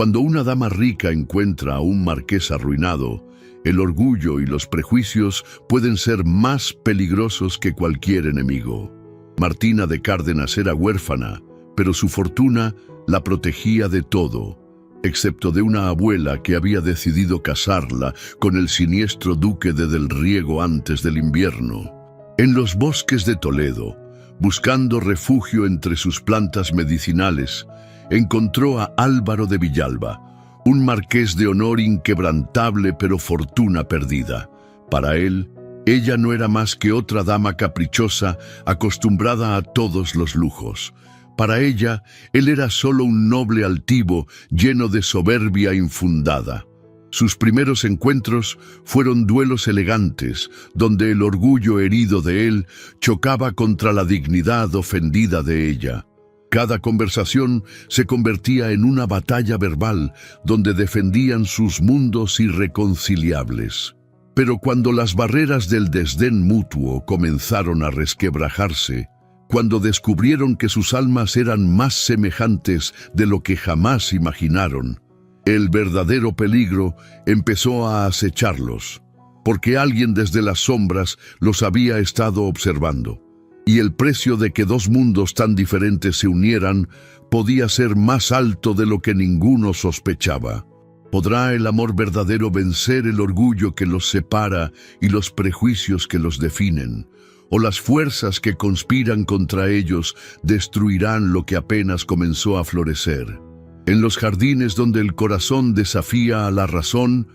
Cuando una dama rica encuentra a un marqués arruinado, el orgullo y los prejuicios pueden ser más peligrosos que cualquier enemigo. Martina de Cárdenas era huérfana, pero su fortuna la protegía de todo, excepto de una abuela que había decidido casarla con el siniestro duque de Del Riego antes del invierno. En los bosques de Toledo, buscando refugio entre sus plantas medicinales, encontró a Álvaro de Villalba, un marqués de honor inquebrantable pero fortuna perdida. Para él, ella no era más que otra dama caprichosa acostumbrada a todos los lujos. Para ella, él era solo un noble altivo lleno de soberbia infundada. Sus primeros encuentros fueron duelos elegantes, donde el orgullo herido de él chocaba contra la dignidad ofendida de ella. Cada conversación se convertía en una batalla verbal, donde defendían sus mundos irreconciliables. Pero cuando las barreras del desdén mutuo comenzaron a resquebrajarse, cuando descubrieron que sus almas eran más semejantes de lo que jamás imaginaron, el verdadero peligro empezó a acecharlos, porque alguien desde las sombras los había estado observando, y el precio de que dos mundos tan diferentes se unieran podía ser más alto de lo que ninguno sospechaba. ¿Podrá el amor verdadero vencer el orgullo que los separa y los prejuicios que los definen? ¿O las fuerzas que conspiran contra ellos destruirán lo que apenas comenzó a florecer? En los jardines donde el corazón desafía a la razón,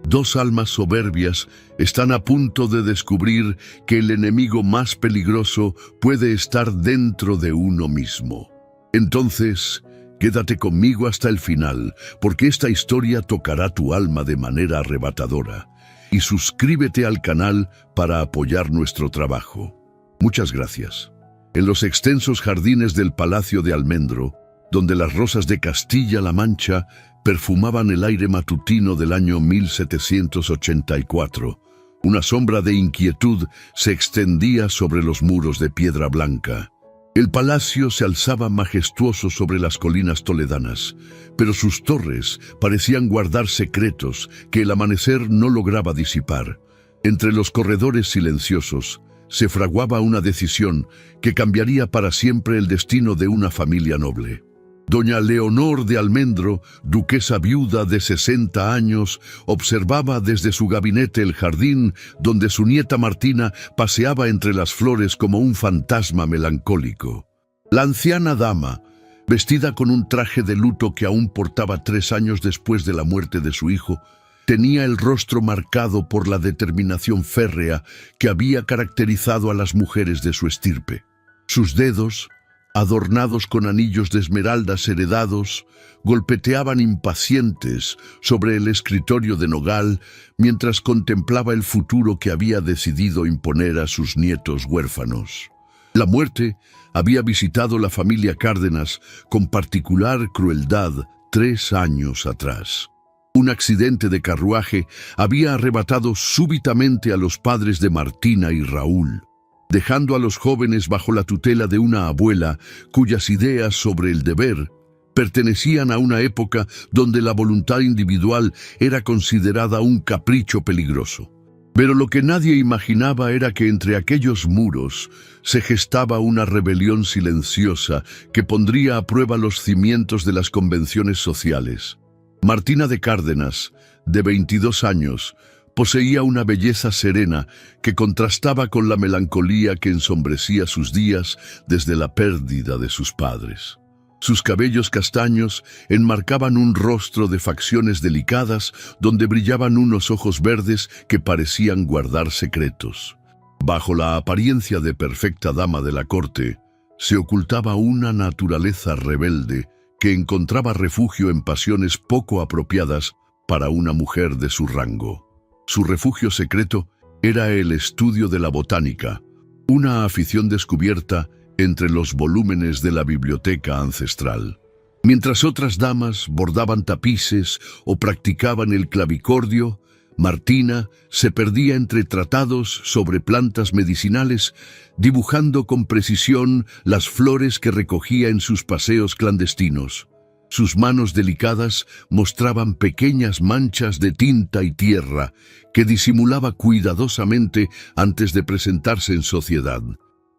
dos almas soberbias están a punto de descubrir que el enemigo más peligroso puede estar dentro de uno mismo. Entonces, quédate conmigo hasta el final, porque esta historia tocará tu alma de manera arrebatadora. Y suscríbete al canal para apoyar nuestro trabajo. Muchas gracias. En los extensos jardines del Palacio de Almendro, donde las rosas de Castilla-La Mancha perfumaban el aire matutino del año 1784, una sombra de inquietud se extendía sobre los muros de piedra blanca. El palacio se alzaba majestuoso sobre las colinas toledanas, pero sus torres parecían guardar secretos que el amanecer no lograba disipar. Entre los corredores silenciosos se fraguaba una decisión que cambiaría para siempre el destino de una familia noble. Doña Leonor de Almendro, duquesa viuda de 60 años, observaba desde su gabinete el jardín donde su nieta Martina paseaba entre las flores como un fantasma melancólico. La anciana dama, vestida con un traje de luto que aún portaba 3 años después de la muerte de su hijo, tenía el rostro marcado por la determinación férrea que había caracterizado a las mujeres de su estirpe. Sus dedos, adornados con anillos de esmeraldas heredados, golpeteaban impacientes sobre el escritorio de nogal mientras contemplaba el futuro que había decidido imponer a sus nietos huérfanos. La muerte había visitado la familia Cárdenas con particular crueldad 3 años atrás. Un accidente de carruaje había arrebatado súbitamente a los padres de Martina y Raúl, dejando a los jóvenes bajo la tutela de una abuela cuyas ideas sobre el deber pertenecían a una época donde la voluntad individual era considerada un capricho peligroso. Pero lo que nadie imaginaba era que entre aquellos muros se gestaba una rebelión silenciosa que pondría a prueba los cimientos de las convenciones sociales. Martina de Cárdenas, de 22 años, poseía una belleza serena que contrastaba con la melancolía que ensombrecía sus días desde la pérdida de sus padres. Sus cabellos castaños enmarcaban un rostro de facciones delicadas donde brillaban unos ojos verdes que parecían guardar secretos. Bajo la apariencia de perfecta dama de la corte, se ocultaba una naturaleza rebelde que encontraba refugio en pasiones poco apropiadas para una mujer de su rango. Su refugio secreto era el estudio de la botánica, una afición descubierta entre los volúmenes de la biblioteca ancestral. Mientras otras damas bordaban tapices o practicaban el clavicordio, Martina se perdía entre tratados sobre plantas medicinales, dibujando con precisión las flores que recogía en sus paseos clandestinos. Sus manos delicadas mostraban pequeñas manchas de tinta y tierra que disimulaba cuidadosamente antes de presentarse en sociedad.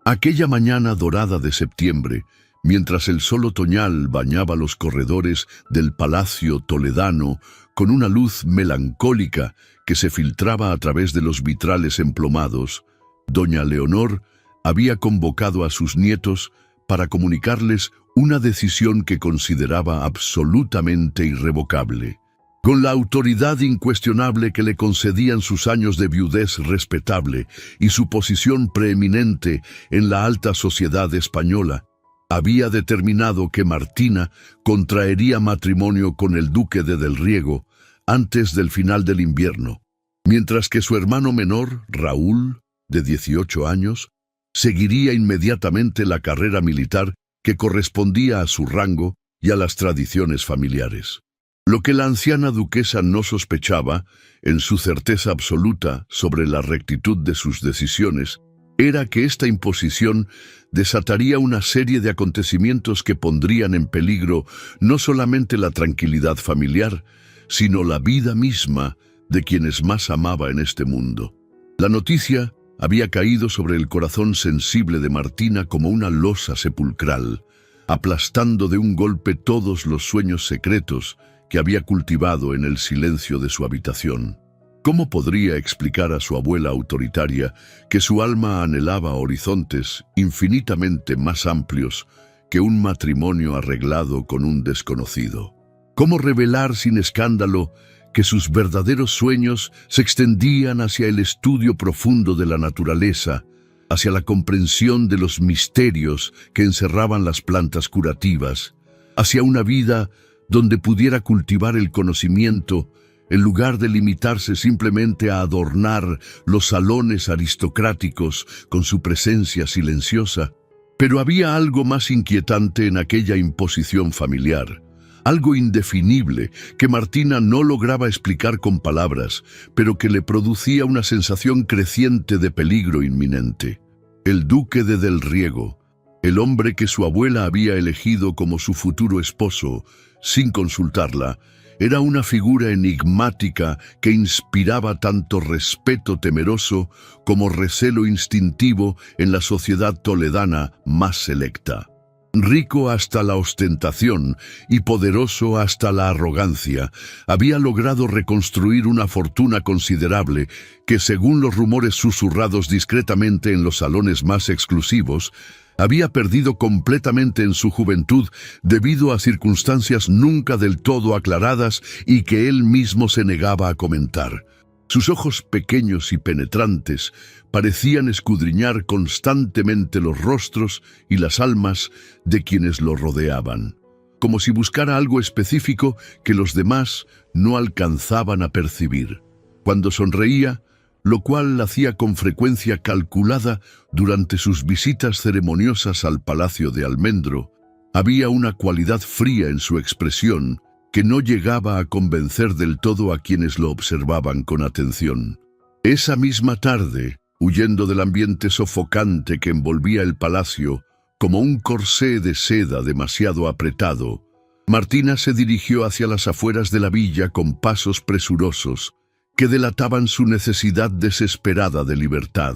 Aquella mañana dorada de septiembre, mientras el sol otoñal bañaba los corredores del palacio toledano con una luz melancólica que se filtraba a través de los vitrales emplomados, doña Leonor había convocado a sus nietos para comunicarles una decisión que consideraba absolutamente irrevocable. Con la autoridad incuestionable que le concedían sus años de viudez respetable y su posición preeminente en la alta sociedad española, había determinado que Martina contraería matrimonio con el duque de Del Riego antes del final del invierno, mientras que su hermano menor, Raúl, de 18 años, seguiría inmediatamente la carrera militar que correspondía a su rango y a las tradiciones familiares. Lo que la anciana duquesa no sospechaba, en su certeza absoluta sobre la rectitud de sus decisiones, era que esta imposición desataría una serie de acontecimientos que pondrían en peligro no solamente la tranquilidad familiar, sino la vida misma de quienes más amaba en este mundo. La noticia había caído sobre el corazón sensible de Martina como una losa sepulcral, aplastando de un golpe todos los sueños secretos que había cultivado en el silencio de su habitación. ¿Cómo podría explicar a su abuela autoritaria que su alma anhelaba horizontes infinitamente más amplios que un matrimonio arreglado con un desconocido? ¿Cómo revelar sin escándalo que sus verdaderos sueños se extendían hacia el estudio profundo de la naturaleza, hacia la comprensión de los misterios que encerraban las plantas curativas, hacia una vida donde pudiera cultivar el conocimiento en lugar de limitarse simplemente a adornar los salones aristocráticos con su presencia silenciosa? Pero había algo más inquietante en aquella imposición familiar, algo indefinible que Martina no lograba explicar con palabras, pero que le producía una sensación creciente de peligro inminente. El duque de Del Riego, el hombre que su abuela había elegido como su futuro esposo, sin consultarla, era una figura enigmática que inspiraba tanto respeto temeroso como recelo instintivo en la sociedad toledana más selecta. Rico hasta la ostentación y poderoso hasta la arrogancia, había logrado reconstruir una fortuna considerable que, según los rumores susurrados discretamente en los salones más exclusivos, había perdido completamente en su juventud debido a circunstancias nunca del todo aclaradas y que él mismo se negaba a comentar. Sus ojos pequeños y penetrantes parecían escudriñar constantemente los rostros y las almas de quienes lo rodeaban, como si buscara algo específico que los demás no alcanzaban a percibir. Cuando sonreía, lo cual hacía con frecuencia calculada durante sus visitas ceremoniosas al Palacio de Almendro, había una cualidad fría en su expresión que no llegaba a convencer del todo a quienes lo observaban con atención. Esa misma tarde, huyendo del ambiente sofocante que envolvía el palacio, como un corsé de seda demasiado apretado, Martina se dirigió hacia las afueras de la villa con pasos presurosos, que delataban su necesidad desesperada de libertad.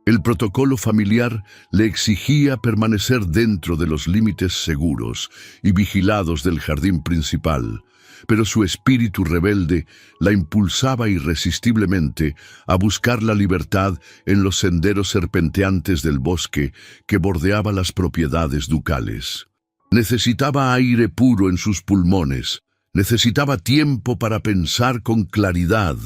El protocolo familiar le exigía permanecer dentro de los límites seguros y vigilados del jardín principal, pero su espíritu rebelde la impulsaba irresistiblemente a buscar la libertad en los senderos serpenteantes del bosque que bordeaba las propiedades ducales. Necesitaba aire puro en sus pulmones, necesitaba tiempo para pensar con claridad,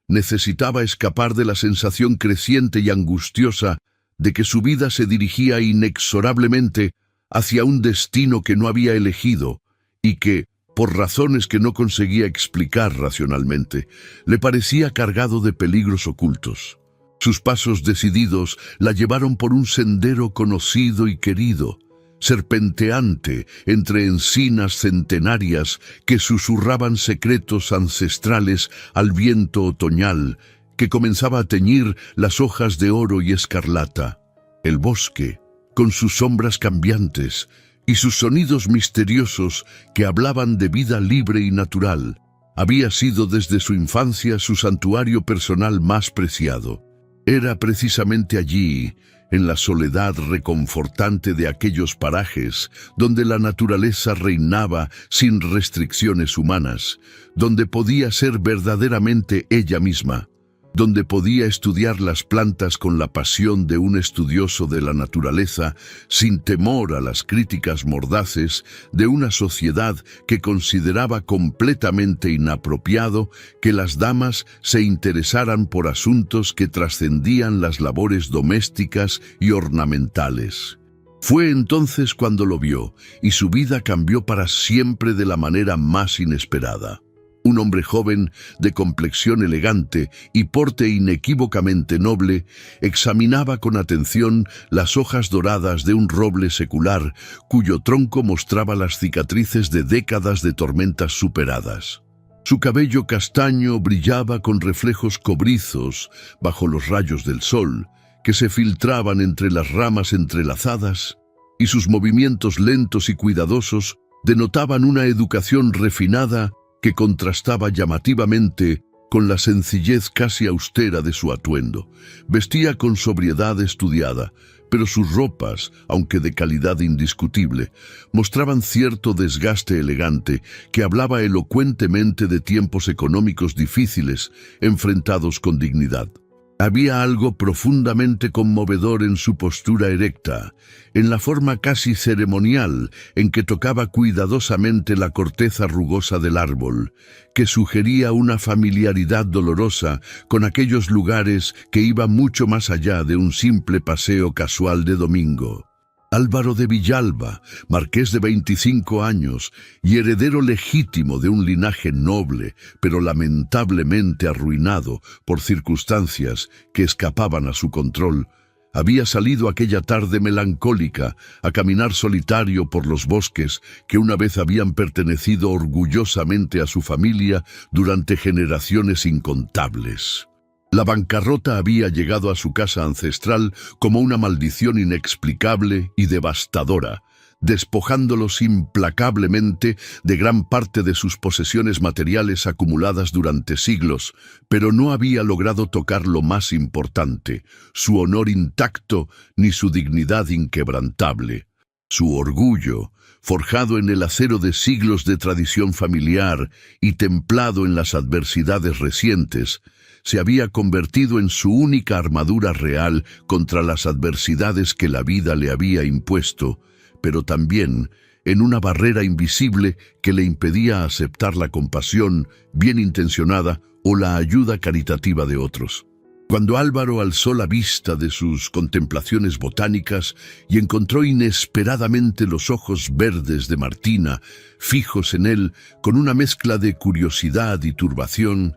necesitaba escapar de la sensación creciente y angustiosa de que su vida se dirigía inexorablemente hacia un destino que no había elegido y que, por razones que no conseguía explicar racionalmente, le parecía cargado de peligros ocultos. Sus pasos decididos la llevaron por un sendero conocido y querido, serpenteante entre encinas centenarias que susurraban secretos ancestrales al viento otoñal que comenzaba a teñir las hojas de oro y escarlata. El bosque, con sus sombras cambiantes, y sus sonidos misteriosos que hablaban de vida libre y natural. Había sido desde su infancia su santuario personal más preciado. Era precisamente allí, en la soledad reconfortante de aquellos parajes, donde la naturaleza reinaba sin restricciones humanas, donde podía ser verdaderamente ella misma, donde podía estudiar las plantas con la pasión de un estudioso de la naturaleza, sin temor a las críticas mordaces de una sociedad que consideraba completamente inapropiado que las damas se interesaran por asuntos que trascendían las labores domésticas y ornamentales. Fue entonces cuando lo vio, y su vida cambió para siempre de la manera más inesperada. Un hombre joven, de complexión elegante y porte inequívocamente noble, examinaba con atención las hojas doradas de un roble secular, cuyo tronco mostraba las cicatrices de décadas de tormentas superadas. Su cabello castaño brillaba con reflejos cobrizos bajo los rayos del sol, que se filtraban entre las ramas entrelazadas, y sus movimientos lentos y cuidadosos denotaban una educación refinada que contrastaba llamativamente con la sencillez casi austera de su atuendo. Vestía con sobriedad estudiada, pero sus ropas, aunque de calidad indiscutible, mostraban cierto desgaste elegante que hablaba elocuentemente de tiempos económicos difíciles enfrentados con dignidad. Había algo profundamente conmovedor en su postura erecta, en la forma casi ceremonial en que tocaba cuidadosamente la corteza rugosa del árbol, que sugería una familiaridad dolorosa con aquellos lugares que iban mucho más allá de un simple paseo casual de domingo. Álvaro de Villalba, marqués de 25 años y heredero legítimo de un linaje noble, pero lamentablemente arruinado por circunstancias que escapaban a su control, había salido aquella tarde melancólica a caminar solitario por los bosques que una vez habían pertenecido orgullosamente a su familia durante generaciones incontables. La bancarrota había llegado a su casa ancestral como una maldición inexplicable y devastadora, despojándolos implacablemente de gran parte de sus posesiones materiales acumuladas durante siglos, pero no había logrado tocar lo más importante, su honor intacto ni su dignidad inquebrantable. Su orgullo, forjado en el acero de siglos de tradición familiar y templado en las adversidades recientes, se había convertido en su única armadura real contra las adversidades que la vida le había impuesto, pero también en una barrera invisible que le impedía aceptar la compasión bien intencionada o la ayuda caritativa de otros. Cuando Álvaro alzó la vista de sus contemplaciones botánicas y encontró inesperadamente los ojos verdes de Martina fijos en él con una mezcla de curiosidad y turbación,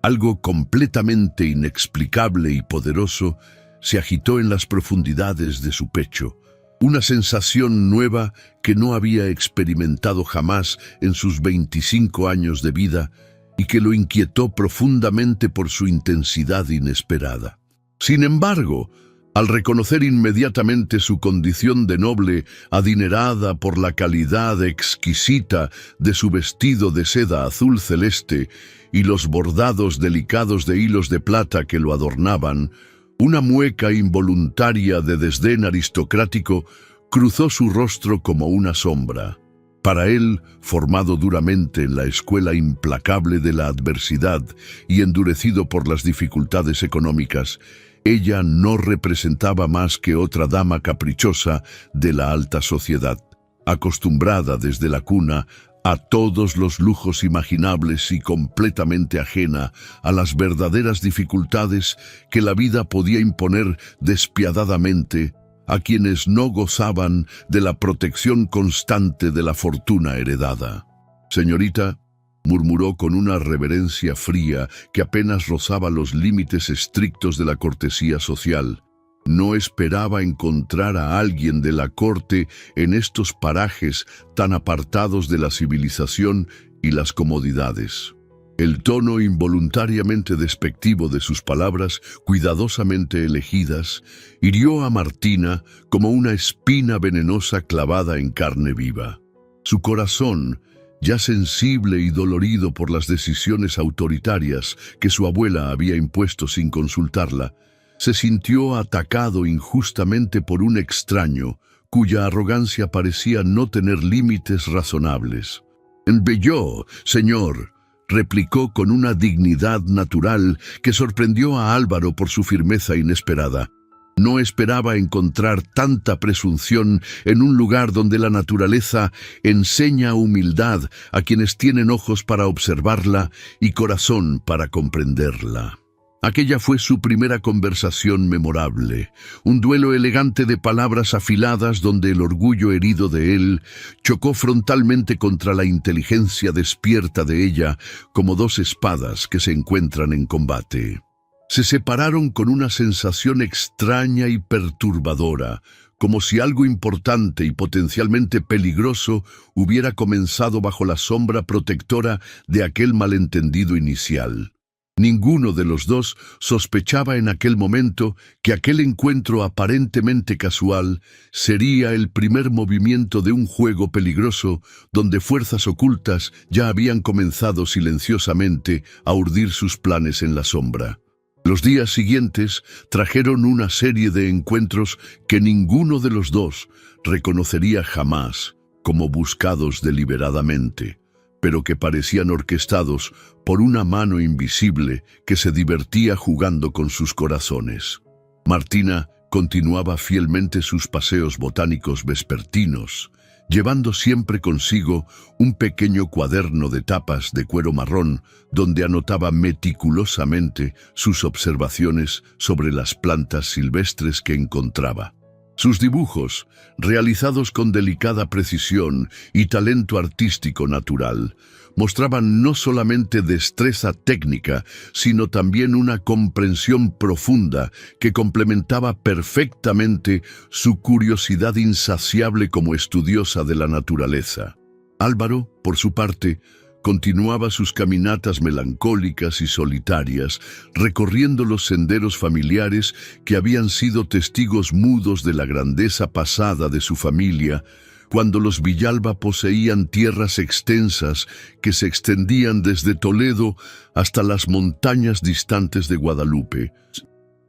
algo completamente inexplicable y poderoso se agitó en las profundidades de su pecho, una sensación nueva que no había experimentado jamás en sus 25 años de vida y que lo inquietó profundamente por su intensidad inesperada. Sin embargo, al reconocer inmediatamente su condición de noble, adinerada por la calidad exquisita de su vestido de seda azul celeste y los bordados delicados de hilos de plata que lo adornaban, una mueca involuntaria de desdén aristocrático cruzó su rostro como una sombra. Para él, formado duramente en la escuela implacable de la adversidad y endurecido por las dificultades económicas, ella no representaba más que otra dama caprichosa de la alta sociedad, acostumbrada desde la cuna a todos los lujos imaginables y completamente ajena a las verdaderas dificultades que la vida podía imponer despiadadamente a quienes no gozaban de la protección constante de la fortuna heredada. «Señorita», murmuró con una reverencia fría que apenas rozaba los límites estrictos de la cortesía social, «no esperaba encontrar a alguien de la corte en estos parajes tan apartados de la civilización y las comodidades». El tono involuntariamente despectivo de sus palabras, cuidadosamente elegidas, hirió a Martina como una espina venenosa clavada en carne viva. Su corazón, ya sensible y dolorido por las decisiones autoritarias que su abuela había impuesto sin consultarla, se sintió atacado injustamente por un extraño cuya arrogancia parecía no tener límites razonables. «Embelló, señor», replicó con una dignidad natural que sorprendió a Álvaro por su firmeza inesperada. No esperaba encontrar tanta presunción en un lugar donde la naturaleza enseña humildad a quienes tienen ojos para observarla y corazón para comprenderla. Aquella fue su primera conversación memorable, un duelo elegante de palabras afiladas donde el orgullo herido de él chocó frontalmente contra la inteligencia despierta de ella como dos espadas que se encuentran en combate. Se separaron con una sensación extraña y perturbadora, como si algo importante y potencialmente peligroso hubiera comenzado bajo la sombra protectora de aquel malentendido inicial. Ninguno de los dos sospechaba en aquel momento que aquel encuentro aparentemente casual sería el primer movimiento de un juego peligroso donde fuerzas ocultas ya habían comenzado silenciosamente a urdir sus planes en la sombra. Los días siguientes trajeron una serie de encuentros que ninguno de los dos reconocería jamás como buscados deliberadamente, pero que parecían orquestados por una mano invisible que se divertía jugando con sus corazones. Martina continuaba fielmente sus paseos botánicos vespertinos, llevando siempre consigo un pequeño cuaderno de tapas de cuero marrón donde anotaba meticulosamente sus observaciones sobre las plantas silvestres que encontraba. Sus dibujos, realizados con delicada precisión y talento artístico natural, mostraban no solamente destreza técnica, sino también una comprensión profunda que complementaba perfectamente su curiosidad insaciable como estudiosa de la naturaleza. Álvaro, por su parte, continuaba sus caminatas melancólicas y solitarias, recorriendo los senderos familiares que habían sido testigos mudos de la grandeza pasada de su familia, cuando los Villalba poseían tierras extensas que se extendían desde Toledo hasta las montañas distantes de Guadalupe.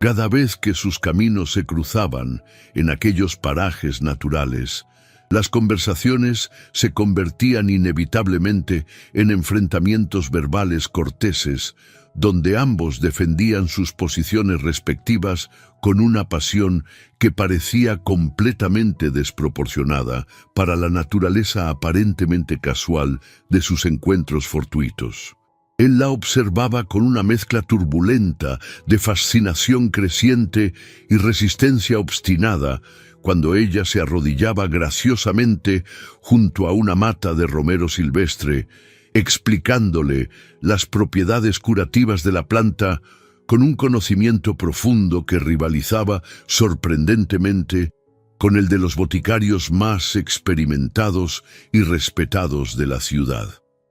Cada vez que sus caminos se cruzaban en aquellos parajes naturales, las conversaciones se convertían inevitablemente en enfrentamientos verbales corteses, donde ambos defendían sus posiciones respectivas con una pasión que parecía completamente desproporcionada para la naturaleza aparentemente casual de sus encuentros fortuitos. Él la observaba con una mezcla turbulenta de fascinación creciente y resistencia obstinada, cuando ella se arrodillaba graciosamente junto a una mata de romero silvestre, explicándole las propiedades curativas de la planta con un conocimiento profundo que rivalizaba sorprendentemente con el de los boticarios más experimentados y respetados de la ciudad.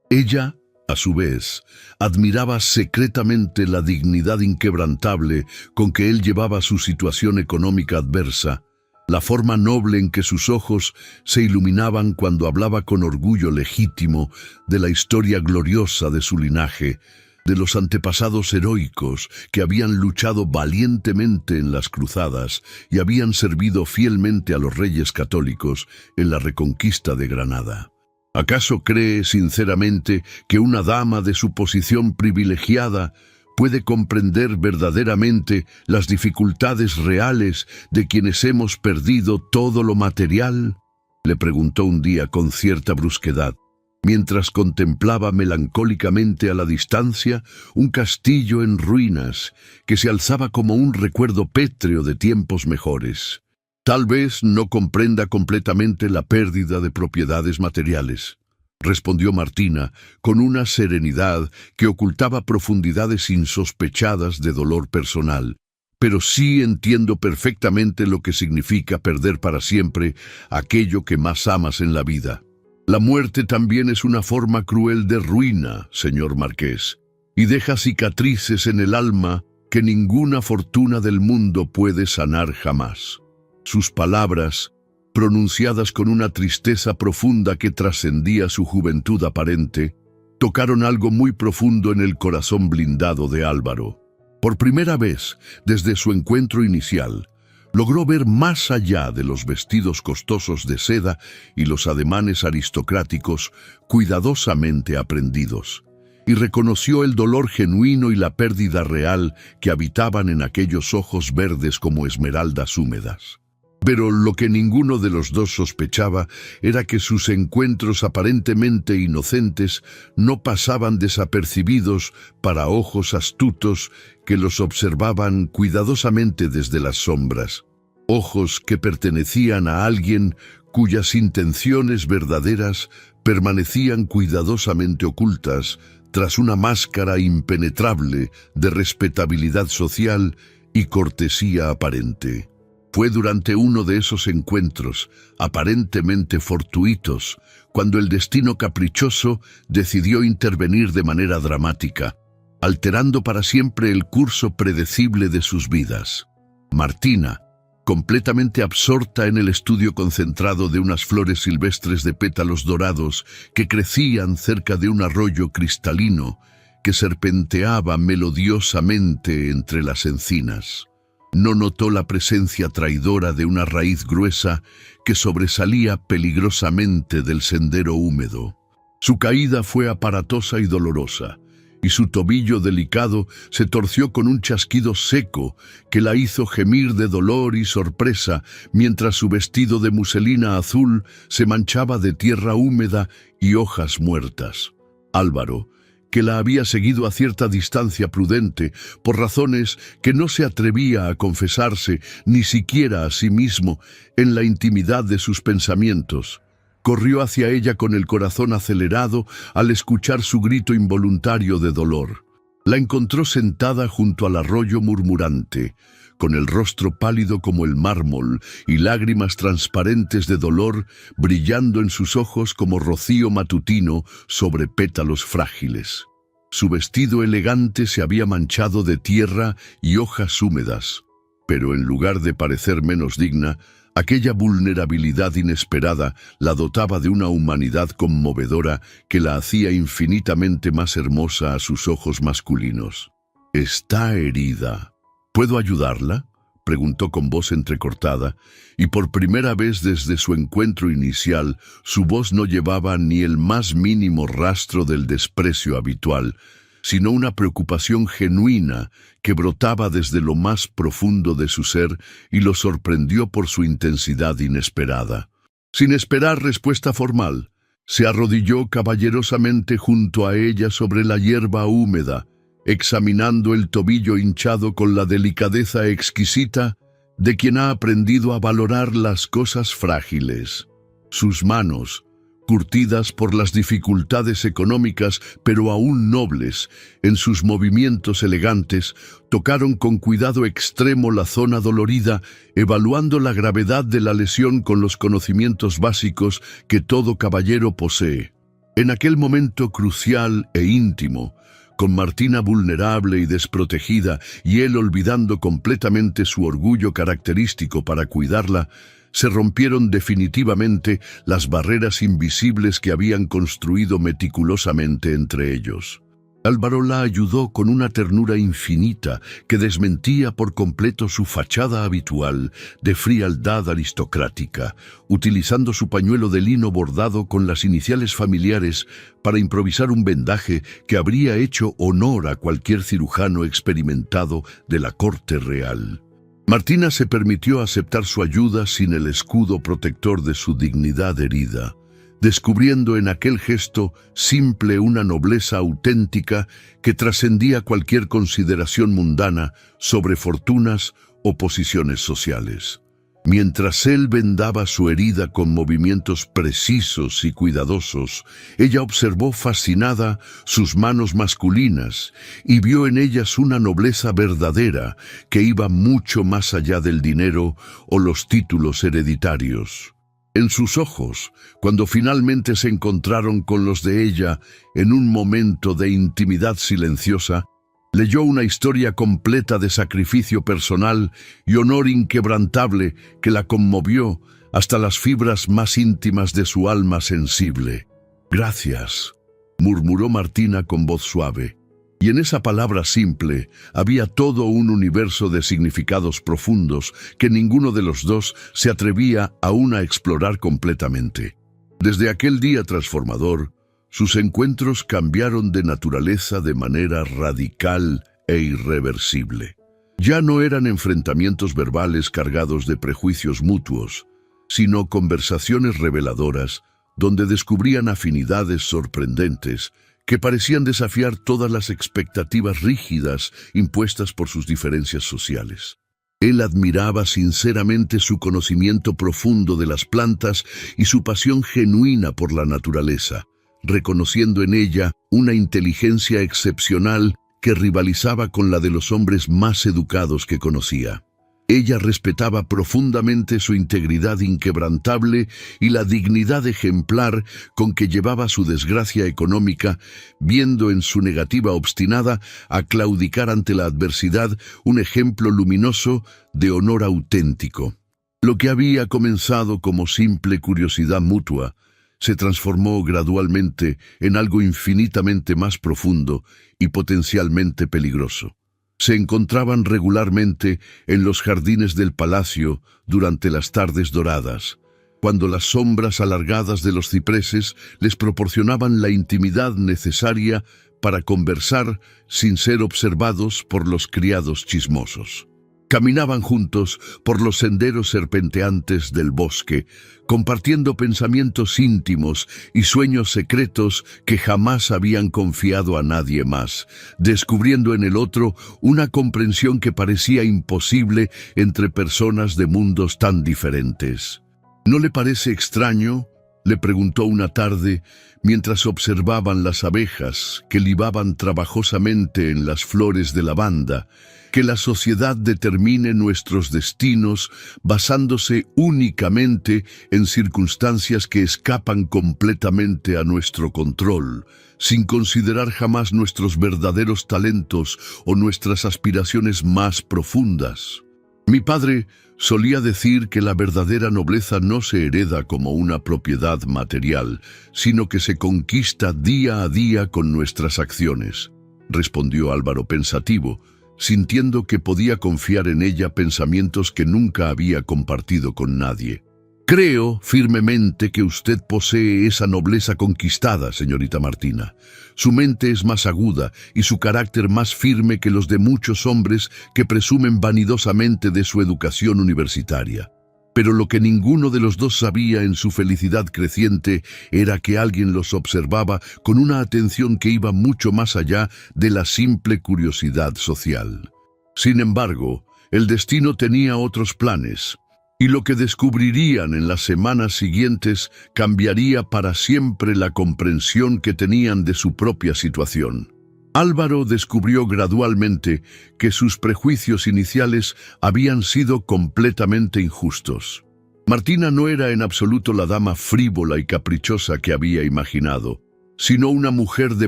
Ella, a su vez, admiraba secretamente la dignidad inquebrantable con que él llevaba su situación económica adversa, la forma noble en que sus ojos se iluminaban cuando hablaba con orgullo legítimo de la historia gloriosa de su linaje, de los antepasados heroicos que habían luchado valientemente en las cruzadas y habían servido fielmente a los reyes católicos en la reconquista de Granada. ¿Acaso cree sinceramente que una dama de su posición privilegiada puede comprender verdaderamente las dificultades reales de quienes hemos perdido todo lo material? Le preguntó un día con cierta brusquedad, mientras contemplaba melancólicamente a la distancia un castillo en ruinas que se alzaba como un recuerdo pétreo de tiempos mejores. Tal vez no comprenda completamente la pérdida de propiedades materiales, respondió Martina con una serenidad que ocultaba profundidades insospechadas de dolor personal. Pero sí entiendo perfectamente lo que significa perder para siempre aquello que más amas en la vida. La muerte también es una forma cruel de ruina, señor Marqués. y deja cicatrices en el alma que ninguna fortuna del mundo puede sanar jamás. Sus palabras, pronunciadas con una tristeza profunda que trascendía su juventud aparente, tocaron algo muy profundo en el corazón blindado de Álvaro. Por primera vez, desde su encuentro inicial, logró ver más allá de los vestidos costosos de seda y los ademanes aristocráticos cuidadosamente aprendidos, y reconoció el dolor genuino y la pérdida real que habitaban en aquellos ojos verdes como esmeraldas húmedas. Pero lo que ninguno de los dos sospechaba era que sus encuentros aparentemente inocentes no pasaban desapercibidos para ojos astutos que los observaban cuidadosamente desde las sombras. Ojos que pertenecían a alguien cuyas intenciones verdaderas permanecían cuidadosamente ocultas tras una máscara impenetrable de respetabilidad social y cortesía aparente. Fue durante uno de esos encuentros, aparentemente fortuitos, cuando el destino caprichoso decidió intervenir de manera dramática, alterando para siempre el curso predecible de sus vidas. Martina, completamente absorta en el estudio concentrado de unas flores silvestres de pétalos dorados que crecían cerca de un arroyo cristalino que serpenteaba melodiosamente entre las encinas, no notó la presencia traidora de una raíz gruesa que sobresalía peligrosamente del sendero húmedo. Su caída fue aparatosa y dolorosa, y su tobillo delicado se torció con un chasquido seco que la hizo gemir de dolor y sorpresa, mientras su vestido de muselina azul se manchaba de tierra húmeda y hojas muertas. Álvaro, que la había seguido a cierta distancia prudente, por razones que no se atrevía a confesarse ni siquiera a sí mismo en la intimidad de sus pensamientos, corrió hacia ella con el corazón acelerado al escuchar su grito involuntario de dolor. La encontró sentada junto al arroyo murmurante, con el rostro pálido como el mármol y lágrimas transparentes de dolor brillando en sus ojos como rocío matutino sobre pétalos frágiles. Su vestido elegante se había manchado de tierra y hojas húmedas, pero en lugar de parecer menos digna, aquella vulnerabilidad inesperada la dotaba de una humanidad conmovedora que la hacía infinitamente más hermosa a sus ojos masculinos. «Está herida. ¿Puedo ayudarla?», preguntó con voz entrecortada, y por primera vez desde su encuentro inicial, su voz no llevaba ni el más mínimo rastro del desprecio habitual, sino una preocupación genuina que brotaba desde lo más profundo de su ser y lo sorprendió por su intensidad inesperada. Sin esperar respuesta formal, se arrodilló caballerosamente junto a ella sobre la hierba húmeda, examinando el tobillo hinchado con la delicadeza exquisita de quien ha aprendido a valorar las cosas frágiles. Sus manos, curtidas por las dificultades económicas, pero aún nobles, en sus movimientos elegantes, tocaron con cuidado extremo la zona dolorida, evaluando la gravedad de la lesión con los conocimientos básicos que todo caballero posee. En aquel momento crucial e íntimo, con Martina vulnerable y desprotegida, y él olvidando completamente su orgullo característico para cuidarla, se rompieron definitivamente las barreras invisibles que habían construido meticulosamente entre ellos. Álvaro la ayudó con una ternura infinita que desmentía por completo su fachada habitual de frialdad aristocrática, utilizando su pañuelo de lino bordado con las iniciales familiares para improvisar un vendaje que habría hecho honor a cualquier cirujano experimentado de la corte real. Martina se permitió aceptar su ayuda sin el escudo protector de su dignidad herida, descubriendo en aquel gesto simple una nobleza auténtica que trascendía cualquier consideración mundana sobre fortunas o posiciones sociales. Mientras él vendaba su herida con movimientos precisos y cuidadosos, ella observó fascinada sus manos masculinas y vio en ellas una nobleza verdadera que iba mucho más allá del dinero o los títulos hereditarios. En sus ojos, cuando finalmente se encontraron con los de ella en un momento de intimidad silenciosa, leyó una historia completa de sacrificio personal y honor inquebrantable que la conmovió hasta las fibras más íntimas de su alma sensible. «Gracias», murmuró Martina con voz suave, y en esa palabra simple había todo un universo de significados profundos que ninguno de los dos se atrevía aún a explorar completamente. Desde aquel día transformador, sus encuentros cambiaron de naturaleza de manera radical e irreversible. Ya no eran enfrentamientos verbales cargados de prejuicios mutuos, sino conversaciones reveladoras donde descubrían afinidades sorprendentes que parecían desafiar todas las expectativas rígidas impuestas por sus diferencias sociales. Él admiraba sinceramente su conocimiento profundo de las plantas y su pasión genuina por la naturaleza, reconociendo en ella una inteligencia excepcional que rivalizaba con la de los hombres más educados que conocía. Ella respetaba profundamente su integridad inquebrantable y la dignidad ejemplar con que llevaba su desgracia económica, viendo en su negativa obstinada a claudicar ante la adversidad un ejemplo luminoso de honor auténtico. Lo que había comenzado como simple curiosidad mutua se transformó gradualmente en algo infinitamente más profundo y potencialmente peligroso. Se encontraban regularmente en los jardines del palacio durante las tardes doradas, cuando las sombras alargadas de los cipreses les proporcionaban la intimidad necesaria para conversar sin ser observados por los criados chismosos. Caminaban juntos por los senderos serpenteantes del bosque, compartiendo pensamientos íntimos y sueños secretos que jamás habían confiado a nadie más, descubriendo en el otro una comprensión que parecía imposible entre personas de mundos tan diferentes. ¿No le parece extraño?, le preguntó una tarde, mientras observaban las abejas que libaban trabajosamente en las flores de lavanda, que la sociedad determine nuestros destinos basándose únicamente en circunstancias que escapan completamente a nuestro control, sin considerar jamás nuestros verdaderos talentos o nuestras aspiraciones más profundas? Mi padre solía decir que la verdadera nobleza no se hereda como una propiedad material, sino que se conquista día a día con nuestras acciones, respondió Álvaro pensativo, sintiendo que podía confiar en ella pensamientos que nunca había compartido con nadie. Creo firmemente que usted posee esa nobleza conquistada, señorita Martina. Su mente es más aguda y su carácter más firme que los de muchos hombres que presumen vanidosamente de su educación universitaria. Pero lo que ninguno de los dos sabía en su felicidad creciente era que alguien los observaba con una atención que iba mucho más allá de la simple curiosidad social. Sin embargo, el destino tenía otros planes, y lo que descubrirían en las semanas siguientes cambiaría para siempre la comprensión que tenían de su propia situación. Álvaro descubrió gradualmente que sus prejuicios iniciales habían sido completamente injustos. Martina no era en absoluto la dama frívola y caprichosa que había imaginado, sino una mujer de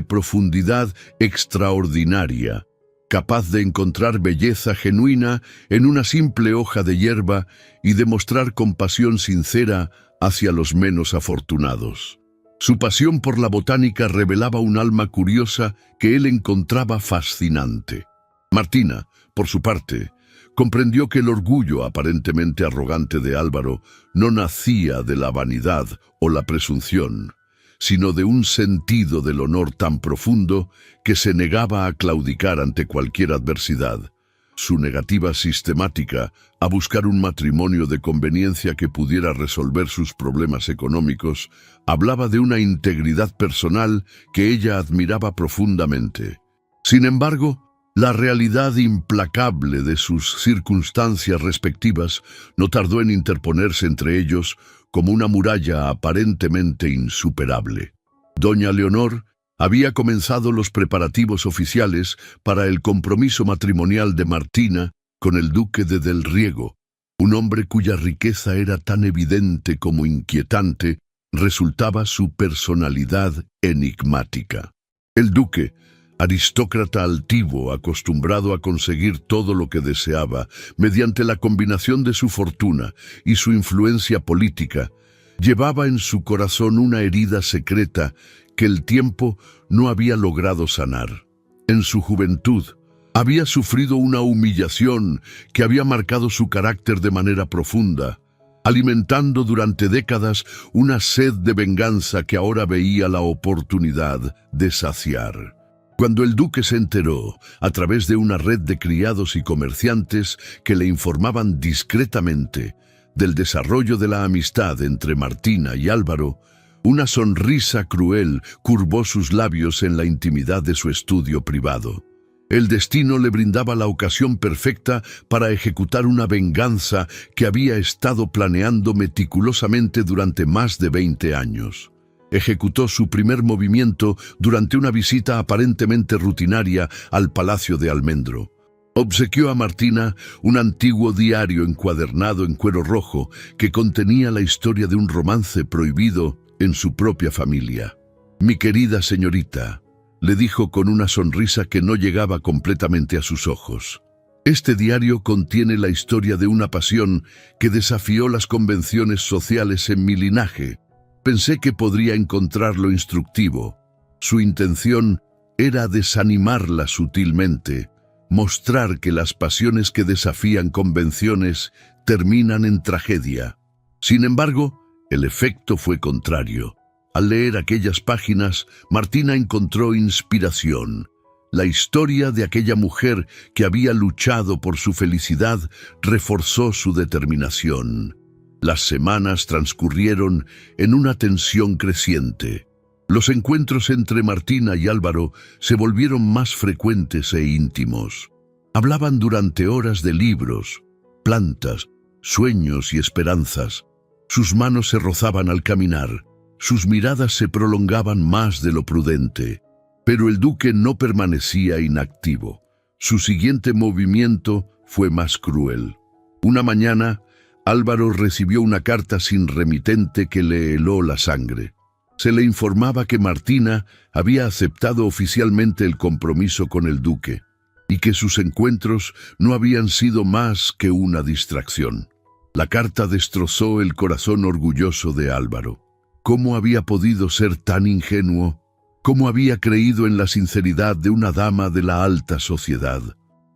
profundidad extraordinaria, capaz de encontrar belleza genuina en una simple hoja de hierba y demostrar compasión sincera hacia los menos afortunados. Su pasión por la botánica revelaba un alma curiosa que él encontraba fascinante. Martina, por su parte, comprendió que el orgullo aparentemente arrogante de Álvaro no nacía de la vanidad o la presunción, sino de un sentido del honor tan profundo que se negaba a claudicar ante cualquier adversidad. Su negativa sistemática a buscar un matrimonio de conveniencia que pudiera resolver sus problemas económicos hablaba de una integridad personal que ella admiraba profundamente. Sin embargo, la realidad implacable de sus circunstancias respectivas no tardó en interponerse entre ellos como una muralla aparentemente insuperable. Doña Leonor había comenzado los preparativos oficiales para el compromiso matrimonial de Martina con el duque de Del Riego, Un hombre cuya riqueza era tan evidente como inquietante, resultaba su personalidad enigmática. El duque, aristócrata altivo, acostumbrado a conseguir todo lo que deseaba, mediante la combinación de su fortuna y su influencia política, llevaba en su corazón una herida secreta que el tiempo no había logrado sanar. En su juventud, había sufrido una humillación que había marcado su carácter de manera profunda, alimentando durante décadas una sed de venganza que ahora veía la oportunidad de saciar. Cuando el duque se enteró, a través de una red de criados y comerciantes que le informaban discretamente del desarrollo de la amistad entre Martina y Álvaro, una sonrisa cruel curvó sus labios en la intimidad de su estudio privado. El destino le brindaba la ocasión perfecta para ejecutar una venganza que había estado planeando meticulosamente durante más de 20 años. Ejecutó su primer movimiento durante una visita aparentemente rutinaria al Palacio de Almendro. Obsequió a Martina un antiguo diario encuadernado en cuero rojo que contenía la historia de un romance prohibido en su propia familia. «Mi querida señorita», le dijo con una sonrisa que no llegaba completamente a sus ojos. «Este diario contiene la historia de una pasión que desafió las convenciones sociales en mi linaje. Pensé que podría encontrarlo instructivo. Su intención era desanimarla sutilmente, mostrar que las pasiones que desafían convenciones terminan en tragedia. Sin embargo, el efecto fue contrario. Al leer aquellas páginas, Martina encontró inspiración. La historia de aquella mujer que había luchado por su felicidad reforzó su determinación. Las semanas transcurrieron en una tensión creciente. Los encuentros entre Martina y Álvaro se volvieron más frecuentes e íntimos. Hablaban durante horas de libros, plantas, sueños y esperanzas. Sus manos se rozaban al caminar. Sus miradas se prolongaban más de lo prudente. Pero el duque no permanecía inactivo. Su siguiente movimiento fue más cruel. Una mañana, Álvaro recibió una carta sin remitente que le heló la sangre. Se le informaba que Martina había aceptado oficialmente el compromiso con el duque y que sus encuentros no habían sido más que una distracción. La carta destrozó el corazón orgulloso de Álvaro. ¿Cómo había podido ser tan ingenuo? ¿Cómo había creído en la sinceridad de una dama de la alta sociedad?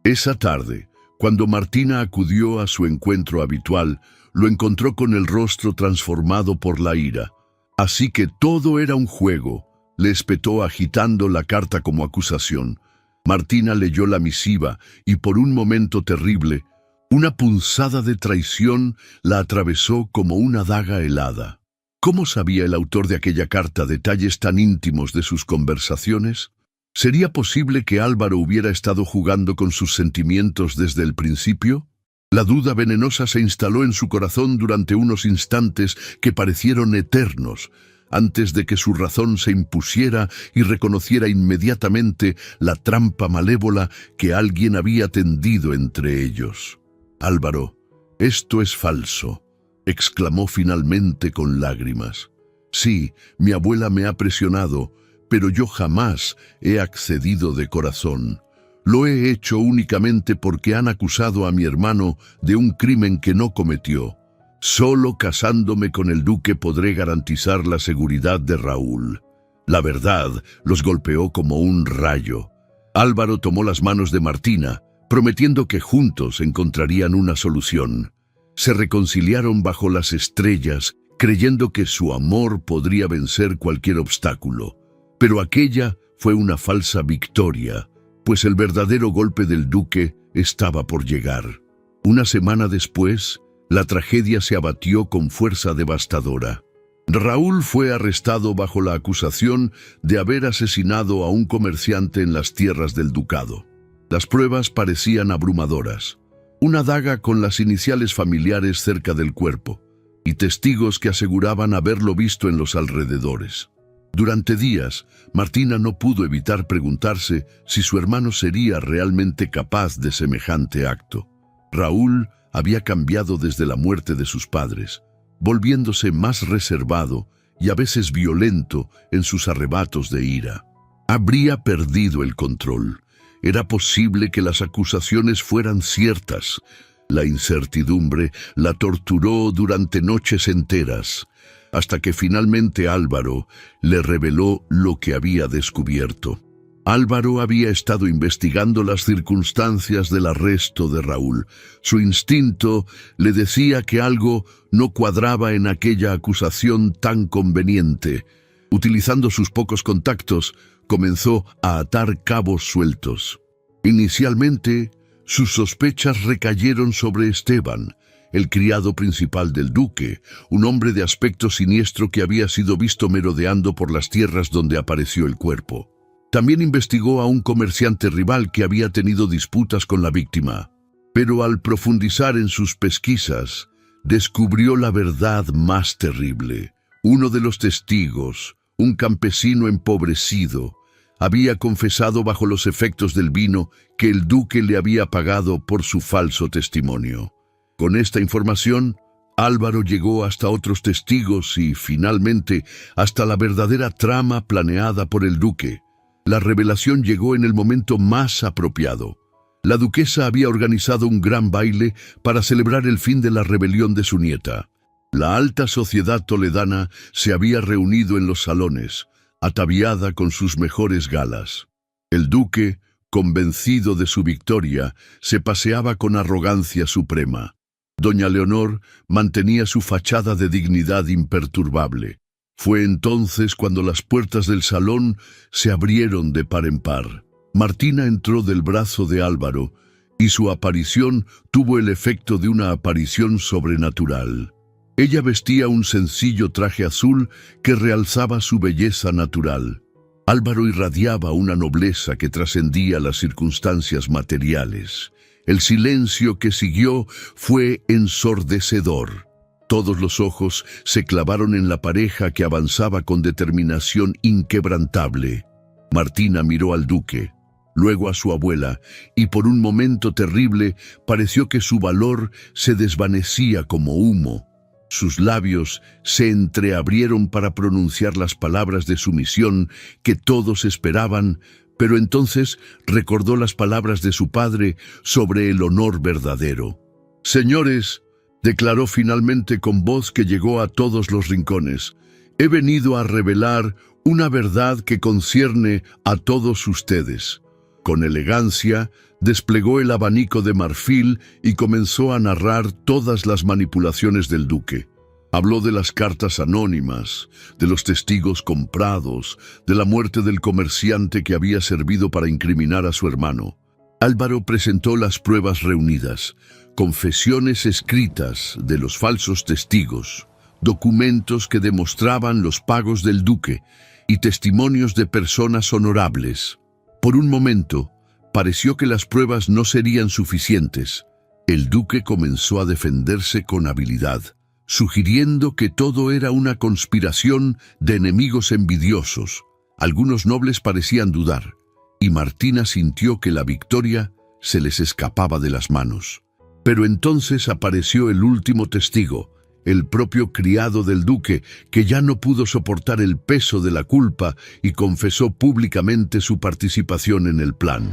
Esa tarde, cuando Martina acudió a su encuentro habitual, lo encontró con el rostro transformado por la ira. Así que todo era un juego, le espetó agitando la carta como acusación. Martina leyó la misiva y por un momento terrible, una punzada de traición la atravesó como una daga helada. ¿Cómo sabía el autor de aquella carta detalles tan íntimos de sus conversaciones? ¿Sería posible que Álvaro hubiera estado jugando con sus sentimientos desde el principio? La duda venenosa se instaló en su corazón durante unos instantes que parecieron eternos, antes de que su razón se impusiera y reconociera inmediatamente la trampa malévola que alguien había tendido entre ellos. «Álvaro, esto es falso», exclamó finalmente con lágrimas. «Sí, mi abuela me ha presionado, pero yo jamás he accedido de corazón. Lo he hecho únicamente porque han acusado a mi hermano de un crimen que no cometió. Solo casándome con el duque podré garantizar la seguridad de Raúl». La verdad los golpeó como un rayo. Álvaro tomó las manos de Martina, prometiendo que juntos encontrarían una solución. Se reconciliaron bajo las estrellas, creyendo que su amor podría vencer cualquier obstáculo. Pero aquella fue una falsa victoria, pues el verdadero golpe del duque estaba por llegar. Una semana después, la tragedia se abatió con fuerza devastadora. Raúl fue arrestado bajo la acusación de haber asesinado a un comerciante en las tierras del ducado. Las pruebas parecían abrumadoras. Una daga con las iniciales familiares cerca del cuerpo, y testigos que aseguraban haberlo visto en los alrededores. Durante días, Martina no pudo evitar preguntarse si su hermano sería realmente capaz de semejante acto. Raúl había cambiado desde la muerte de sus padres, volviéndose más reservado y a veces violento en sus arrebatos de ira. Habría perdido el control. Era posible que las acusaciones fueran ciertas. La incertidumbre la torturó durante noches enteras, hasta que finalmente Álvaro le reveló lo que había descubierto. Álvaro había estado investigando las circunstancias del arresto de Raúl. Su instinto le decía que algo no cuadraba en aquella acusación tan conveniente. Utilizando sus pocos contactos, comenzó a atar cabos sueltos. Inicialmente, sus sospechas recayeron sobre Esteban, el criado principal del duque, un hombre de aspecto siniestro que había sido visto merodeando por las tierras donde apareció el cuerpo. También investigó a un comerciante rival que había tenido disputas con la víctima. Pero al profundizar en sus pesquisas, descubrió la verdad más terrible. Uno de los testigos, un campesino empobrecido, había confesado bajo los efectos del vino que el duque le había pagado por su falso testimonio. Con esta información, Álvaro llegó hasta otros testigos y, finalmente, hasta la verdadera trama planeada por el duque. La revelación llegó en el momento más apropiado. La duquesa había organizado un gran baile para celebrar el fin de la rebelión de su nieta. La alta sociedad toledana se había reunido en los salones, ataviada con sus mejores galas. El duque, convencido de su victoria, se paseaba con arrogancia suprema. Doña Leonor mantenía su fachada de dignidad imperturbable. Fue entonces cuando las puertas del salón se abrieron de par en par. Martina entró del brazo de Álvaro y su aparición tuvo el efecto de una aparición sobrenatural. Ella vestía un sencillo traje azul que realzaba su belleza natural. Álvaro irradiaba una nobleza que trascendía las circunstancias materiales. El silencio que siguió fue ensordecedor. Todos los ojos se clavaron en la pareja que avanzaba con determinación inquebrantable. Martina miró al duque, luego a su abuela, y por un momento terrible pareció que su valor se desvanecía como humo. Sus labios se entreabrieron para pronunciar las palabras de sumisión que todos esperaban, pero entonces recordó las palabras de su padre sobre el honor verdadero. «Señores», declaró finalmente con voz que llegó a todos los rincones, «he venido a revelar una verdad que concierne a todos ustedes». Con elegancia, desplegó el abanico de marfil y comenzó a narrar todas las manipulaciones del duque. Habló de las cartas anónimas, de los testigos comprados, de la muerte del comerciante que había servido para incriminar a su hermano. Álvaro presentó las pruebas reunidas, confesiones escritas de los falsos testigos, documentos que demostraban los pagos del duque y testimonios de personas honorables. Por un momento, pareció que las pruebas no serían suficientes. El duque comenzó a defenderse con habilidad, sugiriendo que todo era una conspiración de enemigos envidiosos. Algunos nobles parecían dudar, y Martina sintió que la victoria se les escapaba de las manos. Pero entonces apareció el último testigo, el propio criado del duque, que ya no pudo soportar el peso de la culpa y confesó públicamente su participación en el plan.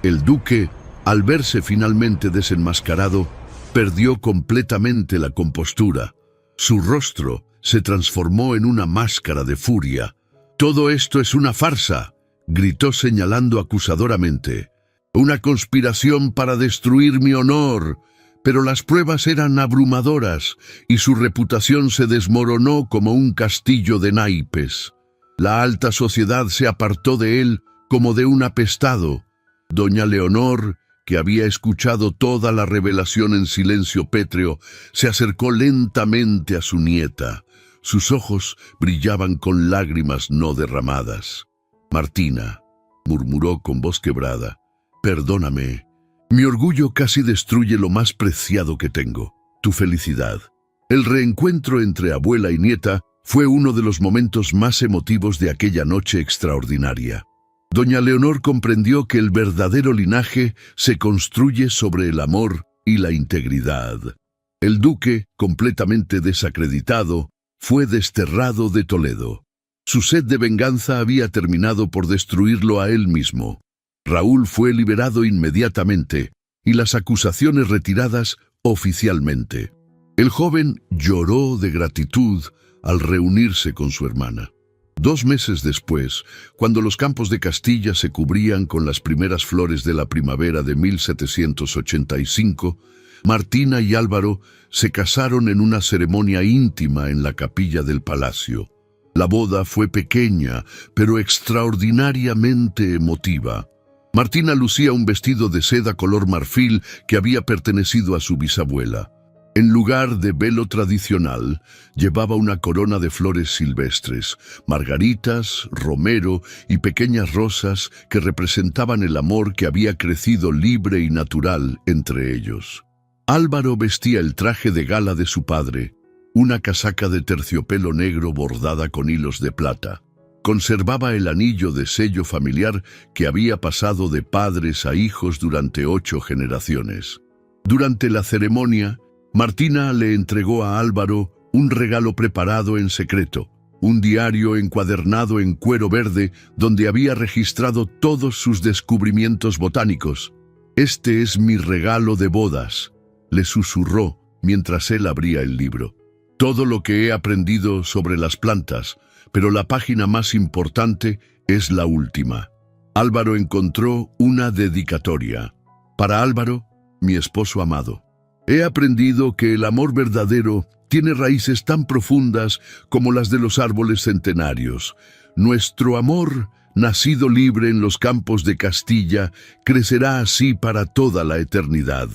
El duque, al verse finalmente desenmascarado, perdió completamente la compostura. Su rostro se transformó en una máscara de furia. «Todo esto es una farsa», gritó señalando acusadoramente. «Una conspiración para destruir mi honor». Pero las pruebas eran abrumadoras y su reputación se desmoronó como un castillo de naipes. La alta sociedad se apartó de él como de un apestado. Doña Leonor, que había escuchado toda la revelación en silencio pétreo, se acercó lentamente a su nieta. Sus ojos brillaban con lágrimas no derramadas. «Martina», murmuró con voz quebrada, «perdóname. Mi orgullo casi destruye lo más preciado que tengo, tu felicidad». El reencuentro entre abuela y nieta fue uno de los momentos más emotivos de aquella noche extraordinaria. Doña Leonor comprendió que el verdadero linaje se construye sobre el amor y la integridad. El duque, completamente desacreditado, fue desterrado de Toledo. Su sed de venganza había terminado por destruirlo a él mismo. Raúl fue liberado inmediatamente y las acusaciones retiradas oficialmente. El joven lloró de gratitud al reunirse con su hermana. 2 meses después, cuando los campos de Castilla se cubrían con las primeras flores de la primavera de 1785, Martina y Álvaro se casaron en una ceremonia íntima en la capilla del palacio. La boda fue pequeña, pero extraordinariamente emotiva. Martina lucía un vestido de seda color marfil que había pertenecido a su bisabuela. En lugar de velo tradicional, llevaba una corona de flores silvestres, margaritas, romero y pequeñas rosas que representaban el amor que había crecido libre y natural entre ellos. Álvaro vestía el traje de gala de su padre, una casaca de terciopelo negro bordada con hilos de plata. Conservaba el anillo de sello familiar que había pasado de padres a hijos durante 8 generaciones. Durante la ceremonia, Martina le entregó a Álvaro un regalo preparado en secreto, un diario encuadernado en cuero verde donde había registrado todos sus descubrimientos botánicos. «Este es mi regalo de bodas», le susurró mientras él abría el libro. «Todo lo que he aprendido sobre las plantas, pero la página más importante es la última». Álvaro encontró una dedicatoria. «Para Álvaro, mi esposo amado. He aprendido que el amor verdadero tiene raíces tan profundas como las de los árboles centenarios. Nuestro amor, nacido libre en los campos de Castilla, crecerá así para toda la eternidad».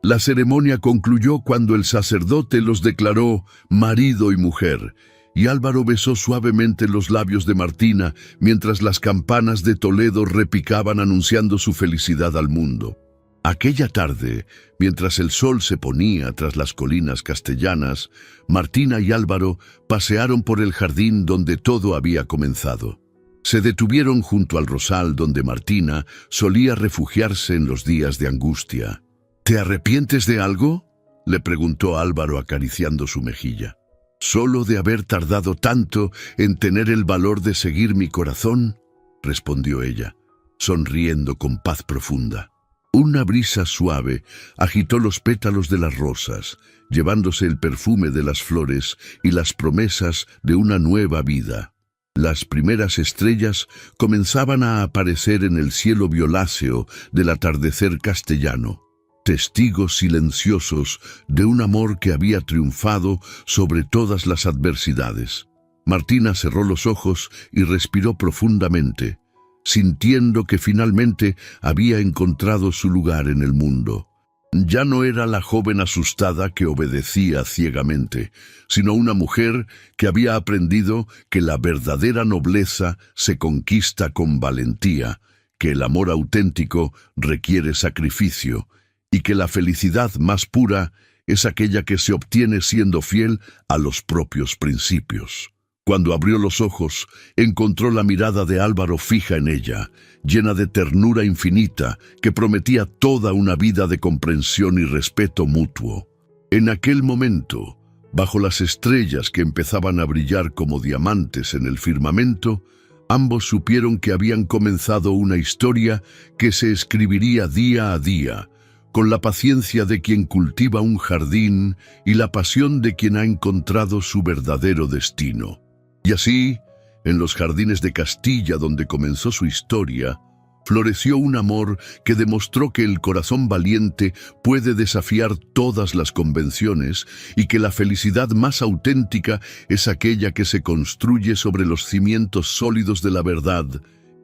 La ceremonia concluyó cuando el sacerdote los declaró marido y mujer, y Álvaro besó suavemente los labios de Martina mientras las campanas de Toledo repicaban anunciando su felicidad al mundo. Aquella tarde, mientras el sol se ponía tras las colinas castellanas, Martina y Álvaro pasearon por el jardín donde todo había comenzado. Se detuvieron junto al rosal donde Martina solía refugiarse en los días de angustia. «¿Te arrepientes de algo?», le preguntó Álvaro acariciando su mejilla. «¿Solo de haber tardado tanto en tener el valor de seguir mi corazón?», respondió ella, sonriendo con paz profunda. Una brisa suave agitó los pétalos de las rosas, llevándose el perfume de las flores y las promesas de una nueva vida. Las primeras estrellas comenzaban a aparecer en el cielo violáceo del atardecer castellano, testigos silenciosos de un amor que había triunfado sobre todas las adversidades. Martina cerró los ojos y respiró profundamente, sintiendo que finalmente había encontrado su lugar en el mundo. Ya no era la joven asustada que obedecía ciegamente, sino una mujer que había aprendido que la verdadera nobleza se conquista con valentía, que el amor auténtico requiere sacrificio, y que la felicidad más pura es aquella que se obtiene siendo fiel a los propios principios. Cuando abrió los ojos, encontró la mirada de Álvaro fija en ella, llena de ternura infinita que prometía toda una vida de comprensión y respeto mutuo. En aquel momento, bajo las estrellas que empezaban a brillar como diamantes en el firmamento, ambos supieron que habían comenzado una historia que se escribiría día a día, con la paciencia de quien cultiva un jardín y la pasión de quien ha encontrado su verdadero destino. Y así, en los jardines de Castilla donde comenzó su historia, floreció un amor que demostró que el corazón valiente puede desafiar todas las convenciones y que la felicidad más auténtica es aquella que se construye sobre los cimientos sólidos de la verdad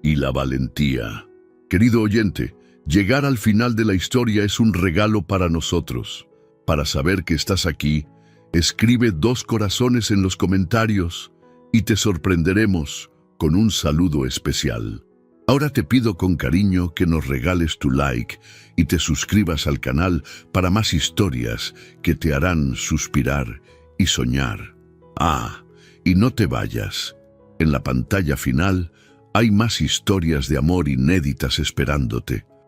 y la valentía. Querido oyente, llegar al final de la historia es un regalo para nosotros. Para saber que estás aquí, escribe 2 corazones en los comentarios y te sorprenderemos con un saludo especial. Ahora te pido con cariño que nos regales tu like y te suscribas al canal para más historias que te harán suspirar y soñar. Y no te vayas. En la pantalla final hay más historias de amor inéditas esperándote.